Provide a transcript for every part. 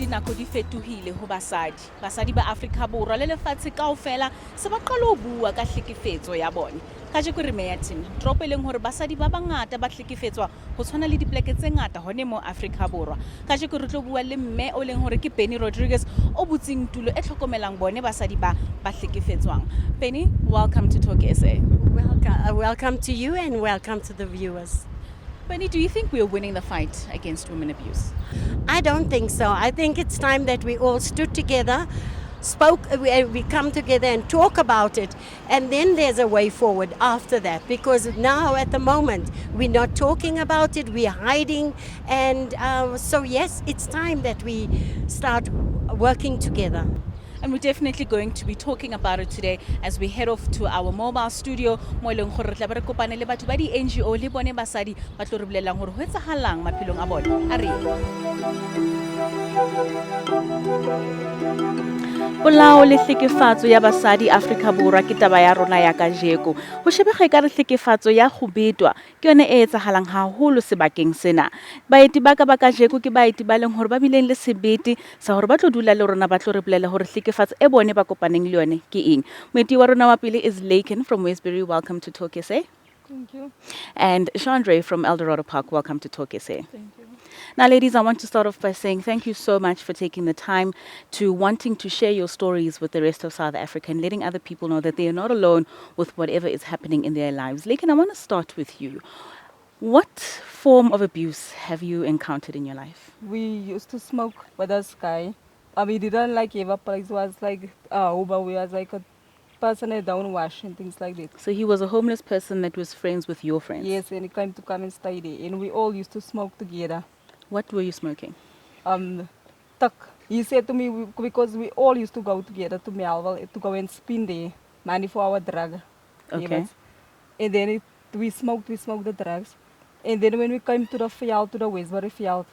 dinako di fetohile ho basadi ba Afrika Borwa le lefatshe kaofela se ba qala ho bua ka hlekefetso ya bone. Kajeko re Meyatin tropo leng hore basadi ba bangata ba hlekefetswa ho tshwana le dipleke tse ngata hone mo Afrika Borwa. Kajeko re tlo bua le mme o leng hore ke Penny Rodriguez o butsing tulo e tlhokomelang bone basadi ba hlekefetswang. Penny, welcome to Talk SA. Welcome to you and welcome to the viewers. Penny, do you think we are winning the fight against women abuse? I don't think so. I think it's time that we all stood together, we come together and talk about it, and then there's a way forward after that, because now at the moment we're not talking about it, we're hiding, and so yes, it's time that we start working together. And we're definitely going to be talking about it today as we head off to our mobile studio. Mo eleng gore re tla be re kopane le batho ba di NGO le bone basadi ba tlo re bolelang gore ho etsahalang maphelong a bone. A re Polao le hlekefetso ya basadi Afrika Borwa ke taba ya rona ya kajeko. Ho shebega ka re hlekefetso ya go betwa ke yone e etsahalang haholo sebakeng sena. Baeti ba ka ba kajeko ke baeti ba leng hore ba bileng le sebete sa hore ba tlo dula le rona ba tlo re bolela hore hlekefetso e bone ba kopaneng le yone ke eng. Moeti wa rona wa pele is Laken from Westbury. Welcome to Talk SA. Thank you. And Chandre from Eldorado Park. Welcome to Talk SA. Thank you. Now, ladies, I want to start off by saying thank you so much for taking the time to wanting to share your stories with the rest of South Africa and letting other people know that they are not alone with whatever is happening in their lives. Laken, I want to start with you. What form of abuse have you encountered in your life? We used to smoke with this guy. We didn't like give up. It was like Uber. We was like a person that don't wash and things like that. So he was a homeless person that was friends with your friends? Yes, and he came to come and stay there. And we all used to smoke together. What were you smoking? Tuck. He said to me, because we all used to go together to Melville to go and spend there money for our drug. Okay. And then we smoked the drugs. And then when we came to the field, to the Westbury field,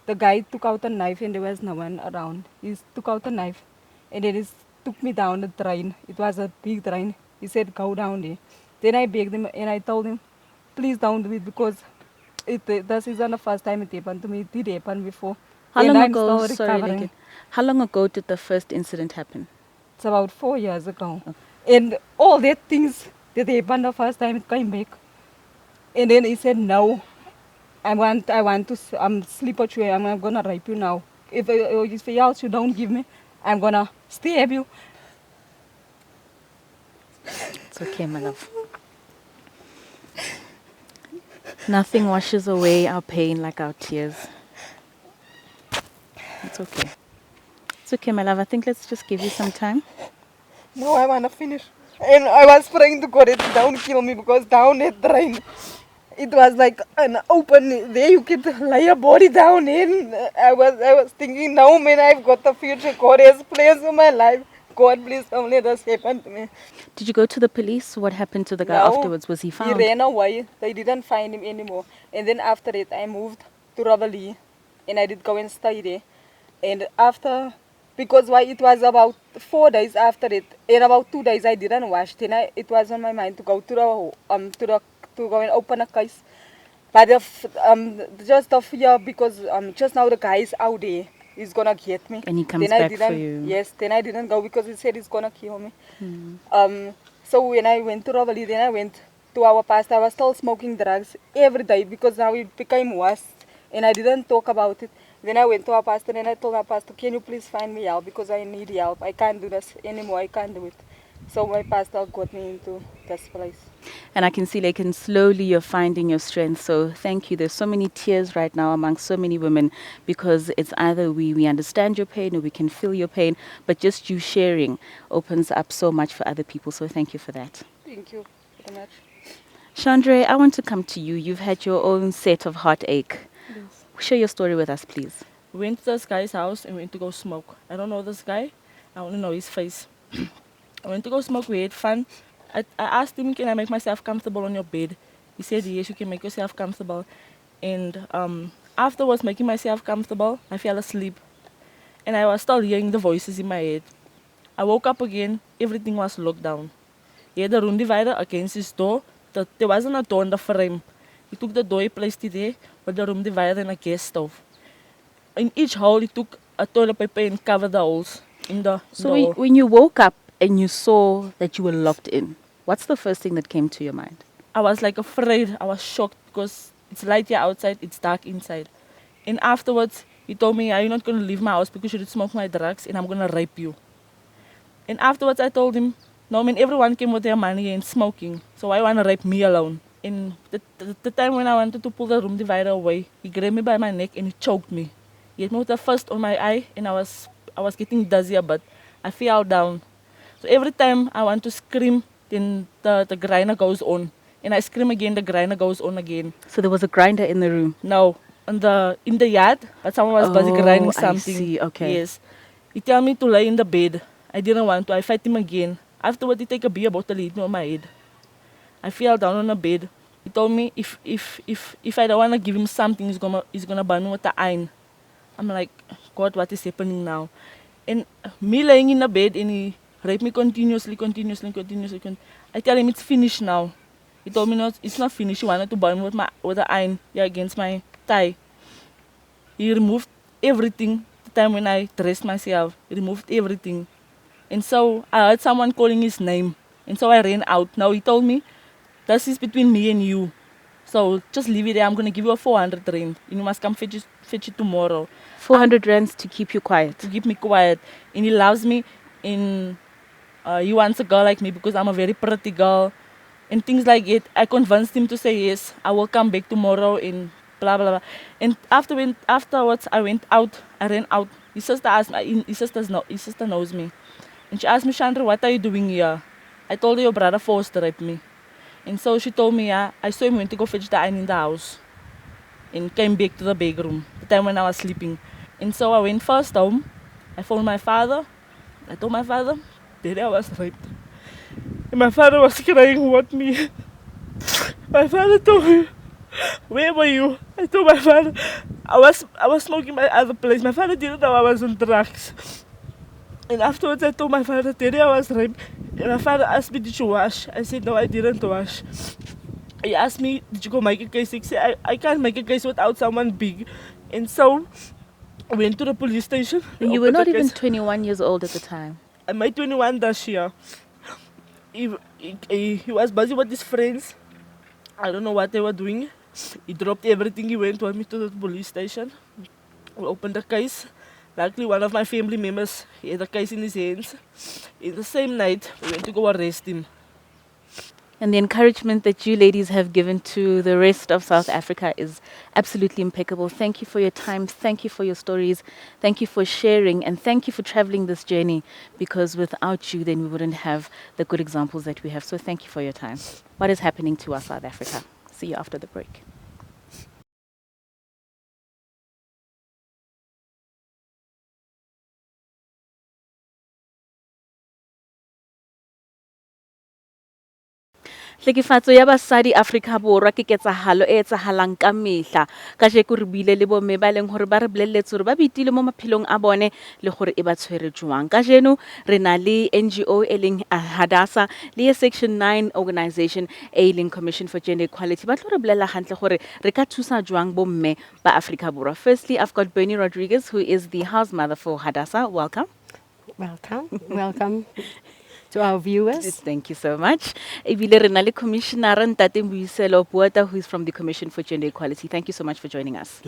the guy took out a knife and there was no one around. He took out a knife and then he took me down the drain. It was a big drain. He said, go down there. Then I begged him and I told him, please don't do it, because this isn't the first time it happened to me. It did happen before. How and long I'm ago? still Sorry, recovering. Laken. How long ago did the first incident happen? It's about 4 years ago. And all the things that happened the first time it came back. And then he said, no, I want to sleep with you. I'm going to rape you now. If else you don't give me, I'm going to stab you. It's okay, my love. Nothing washes away our pain like our tears. It's okay. It's okay, my love. I think let's just give you some time. No, I want to finish. And I was praying to God, don't kill me, because down that drain, it was like an open, there you could lay your body down in. I was thinking, no man, I've got the future. God has plans for my life. God, please don't let this happen to me. Did you go to the police? What happened to the guy No, afterwards? Was he found? He ran away. They didn't find him anymore. And then after it, I moved to Ravelli, and I did go and stay there. And after, because why it was about 4 days after it, in about 2 days I didn't wash. Then it was on my mind to go to go and open a case. But just the fear, because just now the guy is out there. He's gonna get me. And he comes then back for you. Yes, then I didn't go because he said he's gonna kill me. So when I went to Ravelli, then I went to our pastor. I was still smoking drugs every day because now it became worse. And I didn't talk about it. Then I went to our pastor and I told our pastor, can you please find me help, because I need help. I can't do this anymore. I can't do it. So my pastor got me into this place. And I can see, like, and slowly you're finding your strength. So thank you. There's so many tears right now among so many women, because it's either we understand your pain or we can feel your pain, but just you sharing opens up so much for other people. So thank you for that. Thank you very much. Chandre, I want to come to you. You've had your own set of heartache. Yes. Share your story with us, please. We went to this guy's house and went to go smoke. I don't know this guy. I only know his face. I went to go smoke. We had fun. I asked him, can I make myself comfortable on your bed? He said, yes, you can make yourself comfortable. And afterwards, making myself comfortable, I fell asleep. And I was still hearing the voices in my head. I woke up again. Everything was locked down. He had a room divider against his door. There wasn't a door in the frame. He took the door, he placed it there with the room divider and a gas stove. In each hole, he took a toilet paper and cover the holes in the So door. when you woke up and you saw that you were locked in, what's the first thing that came to your mind? I was like afraid. I was shocked because it's light here outside, it's dark inside. And afterwards, he told me, "You're not going to leave my house because you did smoke my drugs and I'm going to rape you." And afterwards, I told him, "No, I mean, everyone came with their money and smoking. So why want to rape me alone?" And the time when I wanted to pull the room divider away, he grabbed me by my neck and he choked me. He hit me with the first on my eye and I was getting dizzy, but I fell down. So every time I want to scream, then the grinder goes on. And I scream again, the grinder goes on again. So there was a grinder in the room. No, in the yard, but someone was busy grinding I something. see, okay. Yes. He tell me to lay in the bed. I didn't want to. I fight him again. Afterward, he take a beer bottle, hit me on my head. I fell down on the bed. He told me if I don't want to give him something, he's gonna burn me with the iron. I'm like, God, what is happening now? And me laying in the bed and he raped me continuously. I tell him it's finished now. He told me no, it's not finished. He wanted to burn me with the iron against my thigh. He removed everything. The time when I dressed myself, he removed everything. And so I heard someone calling his name. And so I ran out. Now he told me, this is between me and you. So just leave it there. I'm going to give you a 400 rand. You must come fetch it tomorrow. 400 rands to keep you quiet. To keep me quiet. And he loves me. And he wants a girl like me because I'm a very pretty girl. And things like it. I convinced him to say yes. I will come back tomorrow and blah, blah, blah. And afterwards, I went out. I ran out. His sister asked me. His sister knows me. And she asked me, "Chandra, what are you doing here?" I told her, "Your brother forced raped me." And so she told me, I saw him went to go fetch the iron in the house. And came back to the bedroom, the time when I was sleeping. And so I went first home. I phoned my father. I told my father, "Daddy, I was raped." And my father was crying with me. My father told me, "Where were you?" I told my father, I was smoking my other place. My father didn't know I was on drugs. And afterwards I told my father, "Daddy, I was raped." And my father asked me, "Did you wash?" I said, "No, I didn't wash." He asked me, "Did you go make a case?" I said, I can't make a case without someone big. And so I went to the police station. And you were not even 21 years old at the time. I made 21 this year. He was busy with his friends. I don't know what they were doing. He dropped everything. He went with me to the police station. We opened the case. Luckily, one of my family members, he had a case in his hands. In the same night, we went to go arrest him. And the encouragement that you ladies have given to the rest of South Africa is absolutely impeccable. Thank you for your time. Thank you for your stories. Thank you for sharing. And thank you for traveling this journey, because without you, then we wouldn't have the good examples that we have. So thank you for your time. What is happening to us, South Africa? See you after the break. Tlhekefatso ya basadi Afrika Borwa ke ketsahalo e etsahalang ka mehla. Kajeko re buile le bomme ba leng hore ba re bolelletse hore ba betile mo maphelong a bone le gore e ba tshwere jwang. Kajeno re na le NGO e leng Hadassah le Section 9 organization e leng Commission for Gender Equality. Ba tlo re bolella hantle gore re ka thusa jwang bomme ba Afrika Borwa. Firstly, I've got Bernie Rodriguez, who is the house mother for Hadassah. Welcome. Welcome to our viewers. Thank you so much. Ebile re na le Commissioner Ntate Mbuyiselo Puota, who is from the Commission for Gender Equality. Thank you so much for joining us.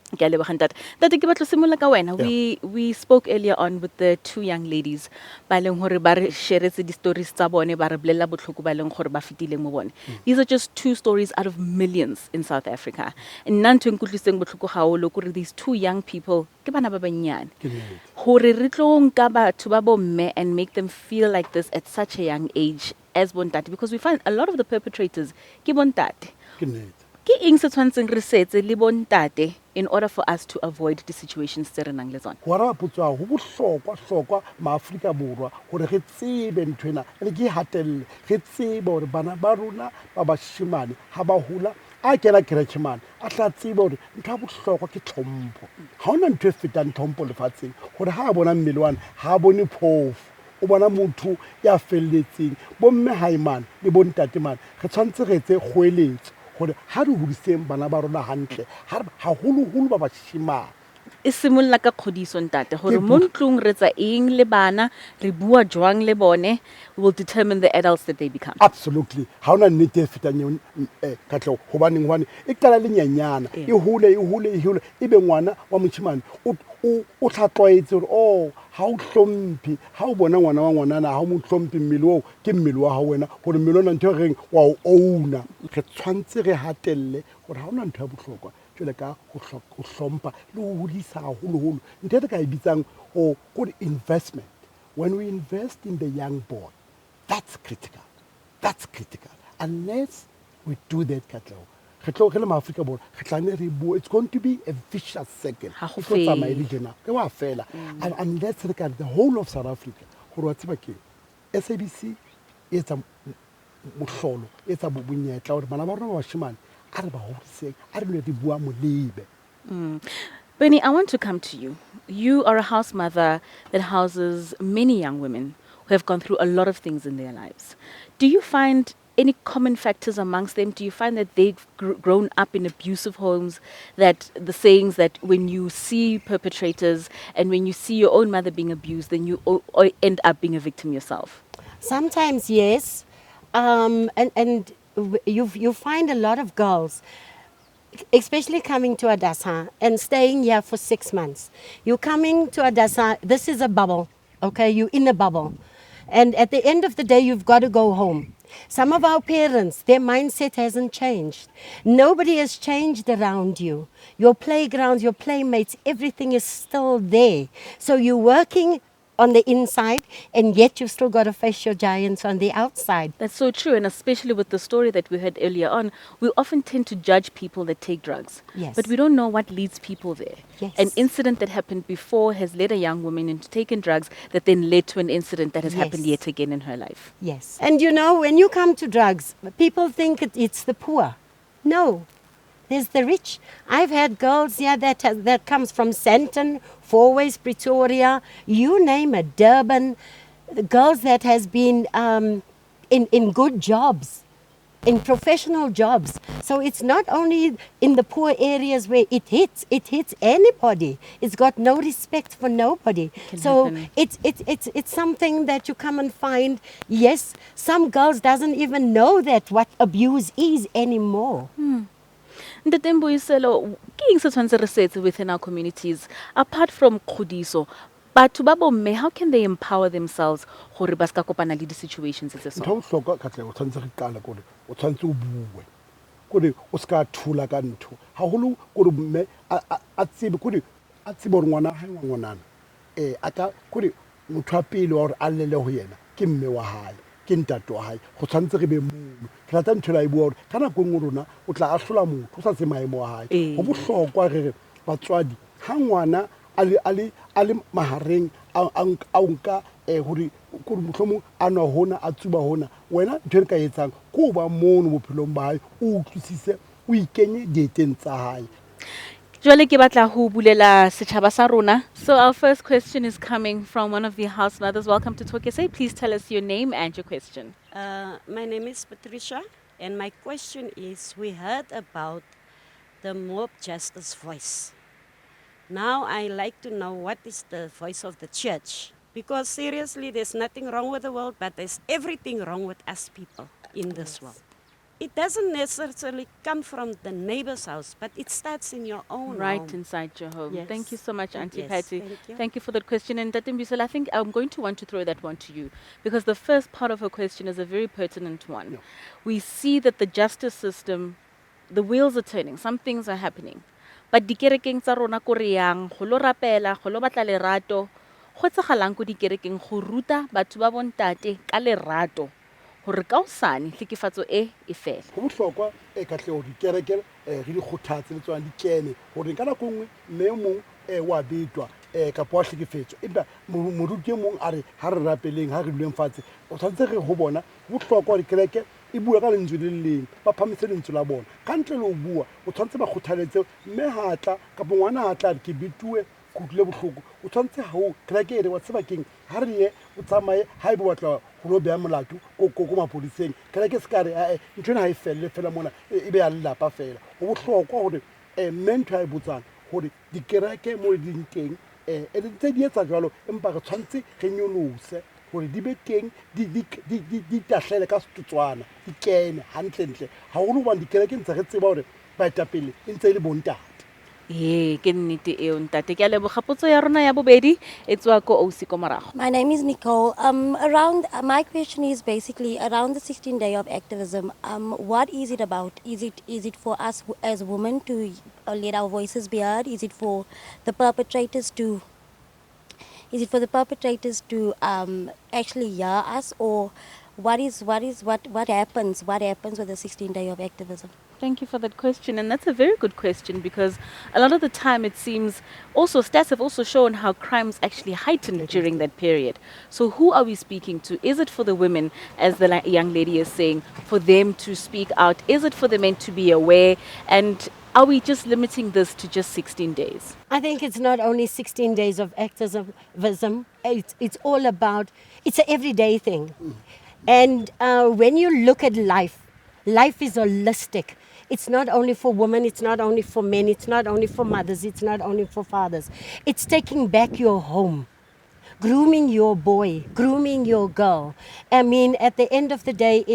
Ke a leboga ntate. Ntate, ke batla simolla ka wena. We spoke earlier on with the two young ladies ba leng hore ba re sharetse di stories tsa bone, ba re bolella botlhoko ba leng hore ba fitile mo bone. These are just two stories out of millions in South Africa. And ntho nkutliseng botlhoko haholo gore these two young people ke bana ba banyane. Hore re tlo nka batho ba bomme and make them feel like this at such a young age as bontate, because we find a lot of the perpetrators ke bontate. Ke eng se tshwantseng re setse le bontate in order for us to avoid the situations tse re nang le tsona? Wara putswa ho bohlokwa ma Afrika Borwa hore re tsebe nthwena le ke hatelle re tsebe hore bana ba rona ba bashimane ha ba hula a kena kerechman a tla tsebe hore ntho bohlokwa ke tlhompho. Ha ona ntho e fetang tlhompho lefatsheng hore ha bona mmelwane ha bone phofu o bona motho ya felletseng bomme haimane le bontate man re tshwantse re tse kgoeletso hore ha re hodiseng bana ba rona hantle ha holo ba bashimane e simolla ka kgodiso ntate gore mo ntlong re tsa eng le bana re bua jwang le bone will determine the adults that they become. Absolutely. Ha ona nnete e fetang eo Katleho hobane e qala le nyanyana e hole e be ngwana wa mochimane o tlhatlwaetse hore oh ha o hlomphi ha o bona ngwana wa ngwanana ha o mo hlomphi mmele o ke mmele wa ha wena gore mmele ona ntho reng wa o ouna re tshwantse re hatelle gore ha ona ntho ya bohlokwa jwale ka go hlompha le ho hodisa haholo ntho e ka e bitsang o good investment. When we invest in the young boy, that's critical. That's critical. Unless we do that, Katleho, it's going to be a vicious circle. And let's look at the whole of South Africa. SABC is a muhlolo, it's a bubunyetla or manabaro washiman. Benny, I want to come to you. You are a house mother that houses many young women who have gone through a lot of things in their lives. Do you find any common factors amongst them? Do you find that they've grown up in abusive homes, that the sayings that when you see perpetrators and when you see your own mother being abused, then you end up being a victim yourself? Sometimes, yes. And you find a lot of girls, especially coming to Adasa and staying here for 6 months. You're coming to Adasa, this is a bubble, okay? You're in a bubble. And at the end of the day, you've got to go home. Some of our parents, their mindset hasn't changed. Nobody has changed around you. Your playgrounds, your playmates, everything is still there. So you're working on the inside, and yet you've still got to face your giants on the outside. That's so true, and especially with the story that we heard earlier on, we often tend to judge people that take drugs. Yes. But we don't know what leads people there. Yes. An incident that happened before has led a young woman into taking drugs that then led to an incident that has happened yet again in her life. Yes. And you know, when you come to drugs, people think it's the poor. No. There's the rich. I've had girls here that comes from Sandton, Fourways, Pretoria, you name it, Durban, girls that has been in good jobs, in professional jobs. So it's not only in the poor areas where it hits anybody. It's got no respect for nobody. So it's something that you come and find. Yes, some girls doesn't even know that what abuse is anymore. Ntate Mbuyiselo, ke eng se tshwantse re se etse within our communities apart from kgodiso? Batho ba bomme, how can they empower themselves gore ba ska kopana le di situations tse so? Ntho o hloka Katleho o tshwantse re qala gore o tshwantse o bue gore o ska thula ka ntho haholo gore mme a tsebe gore ngwana ha ngwanana aka gore motho a pele wa gore a lele ho yena ke mme wa hae ke ntate wa hae go tshwantse re be mono ke rata ntho la e bua gore kana go ngwe rona o tla ahlola motho o sa se maemo wa hae go bohlokwa re batswadi ha ngwana ali mahareng a nka hore mohlomong a nwa hona a tsuba hona wena ntho e ka etsang ko ba mono bophelong ba hae o utlwisise o ikenye dieteng tsa hae. Jwale ke batla ho bulela setjhaba sa rona. So our first question is coming from one of the house mothers. Welcome to Talk SA. Please tell us your name and your question. My name is Patricia, and my question is, we heard about the mob justice voice. Now I like to know what is the voice of the church. Because seriously, there's nothing wrong with the world, but there's everything wrong with us people in this world. It doesn't necessarily come from the neighbor's house, but it starts in your own Right home. inside your home. Yes. Thank you so much, Auntie Yes, Patty. thank you. Thank you for that question. And Tate Mbuyiselo, I think I'm going to want to throw that one to you because the first part of her question is a very pertinent one. Yeah. We see that the justice system, the wheels are turning, some things are happening. But dikerekeng tsa rona ko re yang go lo rapela go lo batla lerato go tsagalang ko dikerekeng go ruta batho ba bontate ka lerato gore ka osane tlhekefatso e fela. Go bohlokwa Katleho dikereke re di kgothatse le tswana di kene gore kana go ngwe mme mong wa betwa ka po hlekefetso empa moruti mong a re ha re rapeleng ha re duleng fatshe o tshwantse re go bona go bohlokwa dikereke e bua ka lentswe le leng ba phamise lentswe la bona ka ntle le o bua o tshwantse ba kgothaletse mme ha tla ka ngwana ha tla ke betuwe kutlwe bohloko o tshwantse ha o kereke re wa tsebakeng ha re ye o tsamaye ha e bo batla go lo bea molato ko mapodiseng kereke se ka re ntho ena ha e felle fela mona e be ya lelapa fela go bohlokwa gore mme ntho ha e botsang gore dikereke mo di leng teng and ntse di etsa jalo empa re tshwanetse re nyolose gore di be teng di tahlele ka setotswana di kene hantlentle haholo hobane dikereke ntse re tseba gore baetapele e ntse e le bontate. ke nnete eo ntate ke a leboga. Potso ya rona ya bobedi e tswa ko ausi ko morago. My name is Nicole. My question is basically around the 16th day of activism. What is it about? Is it for us as women to let our voices be heard? Is it for the perpetrators to? Is it for the perpetrators to actually hear us, or what happens? What happens with the 16th day of activism? Thank you for that question. And that's a very good question because a lot of the time it seems also stats have also shown how crimes actually heightened during that period. So who are we speaking to? Is it for the women, as the young lady is saying, for them to speak out? Is it for the men to be aware? And are we just limiting this to just 16 days? I think it's not only 16 days of activism. It's all about, it's an everyday thing. And when you look at life is holistic. It's not only for women, it's not only for men, it's not only for mothers, it's not only for fathers. It's taking back your home, grooming your boy, grooming your girl. I mean, at the end of the day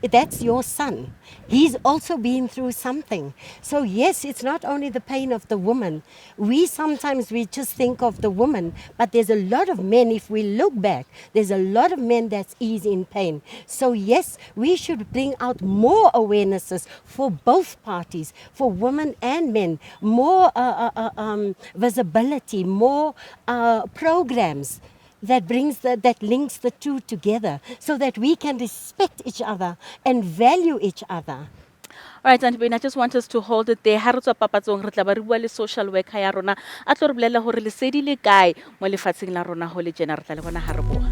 that's your son. He's also been through something. So yes, it's not only the pain of the woman. Sometimes we just think of the woman, but there's a lot of men, if we look back, there's a lot of men that's easy in pain. So yes, we should bring out more awarenesses for both parties, for women and men, more visibility, more programs that links the two together so that we can respect each other and value each other. All right, Auntie Bane, I just want us to hold it there. Ha re tswa papatsong re tla ba re bua le social worker ya rona a tlo re bolela hore lesedi le kae mo lefatsheng la rona ho le jena re tla le bona ha re boa.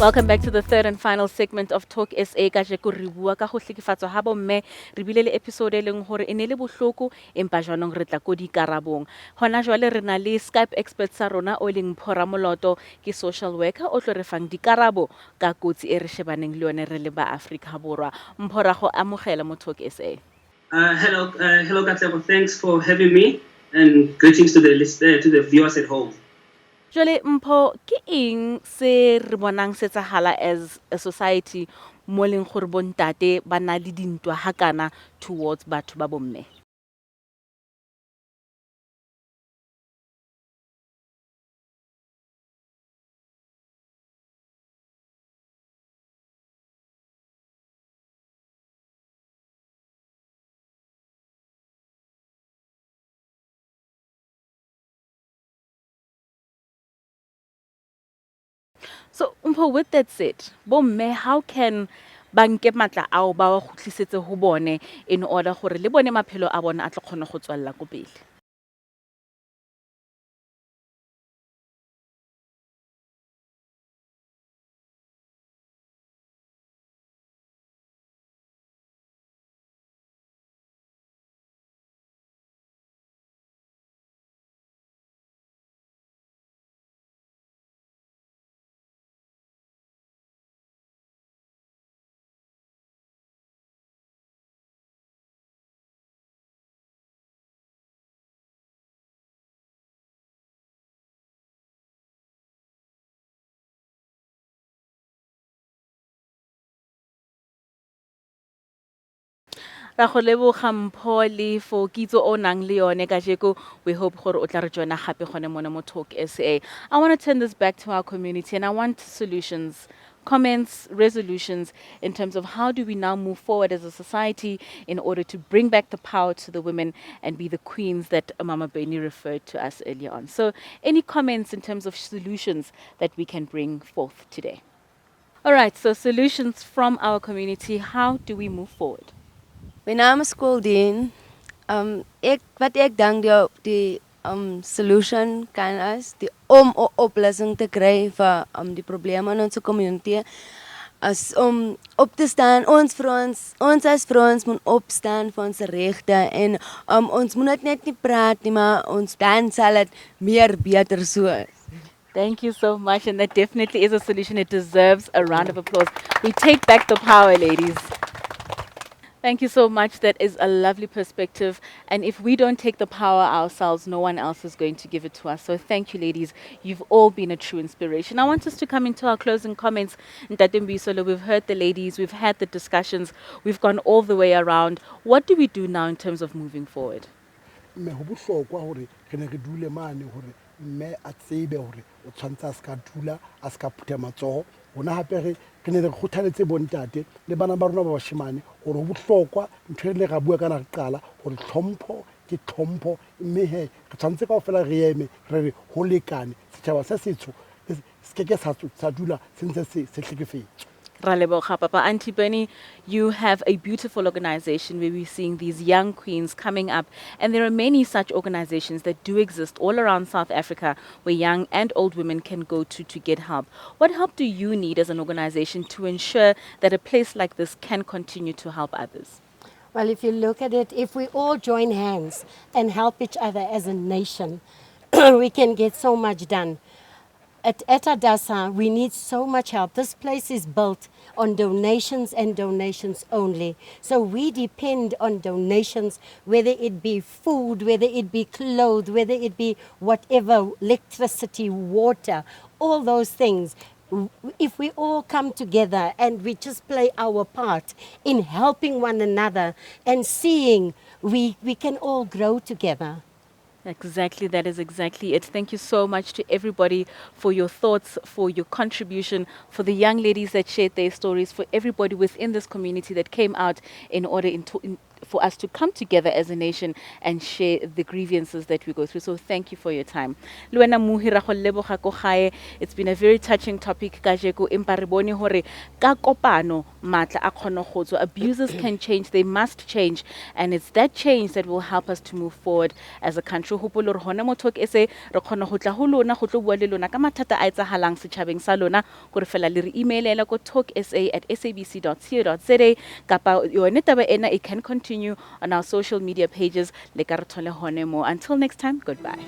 Welcome back to the third and final segment of Talk SA. Kajeko re bua ka go hlekefetswa ha bomme. Re bile le episode e leng hore e ne le bohloko empa jwanong re tla ko dikarabong. Hona jwale re na le Skype expert sa rona o leng Phora Moloto ke social worker o tlo re fang dikarabo ka kotsi e re shebaneng le yone re le ba Afrika Borwa. Mphora go amogela mo Talk SA. Hello, Katlego. Thanks for having me, and greetings to the viewers at home. Jole Mpho, ke eng se re bonang se tsahala as a society mo leng gore bontate ba na le dintwa hakana towards batho ba bomme? So, with that said, bomme, how can banke matla ao ba wa khutlisetse ho bone in order gore le bone maphelo a bona a tlo kgona go tswalla go pele? Ra go leboga Mpho le for kitso o nang le yone kajeko. We hope gore o tla re joina gape gone mona mo Talk SA. I want to turn this back to our community and I want solutions, comments, resolutions in terms of how do we now move forward as a society in order to bring back the power to the women and be the queens that Mama Beni referred to us earlier on. So any comments in terms of solutions that we can bring forth today? All right, so solutions from our community. How do we move forward? My naam is Coldeen. Wat ek dink die solution kan is om 'n oplossing te kry vir die probleme in ons community as om op te staan. Ons as vrouens moet opstaan vir ons regte en ons moet net nie praat nie, maar ons dan sal dit meer beter so. Thank you so much. And that definitely is a solution. It deserves a round of applause. We take back the power, ladies. Thank you so much. That is a lovely perspective. And if we don't take the power ourselves, no one else is going to give it to us. So thank you, ladies. You've all been a true inspiration. I want us to come into our closing comments. Ntate Mbisolo, we've heard the ladies, we've had the discussions, we've gone all the way around. What do we do now in terms of moving forward? mme go bohlokwa gore re ne re dule mane gore mme a tsebe gore o tshwanetse a ska dula a ska phutha matsogo gona gape re ne re kgothaletse bontate le bana ba rona ba bashemane gore go bohlokwa ntho e le ga bua kana re qala gore tlhompho ke tlhompho mme he re tshwanetse ka fela re eme re re ho lekane setšhaba se setsho se ke sa dula se ntse se hlekefetswe. Raleboga, Papa. Auntie Bernie, you have a beautiful organization where we're seeing these young queens coming up. And there are many such organizations that do exist all around South Africa where young and old women can go to get help. What help do you need as an organization to ensure that a place like this can continue to help others? Well, if you look at it, if we all join hands and help each other as a nation, we can get so much done. At Adasa, we need so much help. This place is built on donations and donations only. So we depend on donations, whether it be food, whether it be clothes, whether it be whatever, electricity, water, all those things. If we all come together and we just play our part in helping one another and seeing, we can all grow together. Exactly, that is exactly it. Thank you so much to everybody for your thoughts, for your contribution, for the young ladies that shared their stories, for everybody within this community that came out in order for us to come together as a nation and share the grievances that we go through. So thank you for your time. Luena Muhira go leboga ko gae. It's been a very touching topic kajeko empa re bone hore ka kopano matla a kgona go tswa. Abusers can change, they must change, and it's that change that will help us to move forward as a country. Hopolo re hona mo Talk SA re kgona go tla ho lona go tlo bua le lona ka mathata a etsagalang setšhabeng sa lona gore fela le re emailela ko talksa@sabc.co.za kapa yone taba ena it can continue on our social media pages. Le ka re thole hone mo. Until next time, goodbye.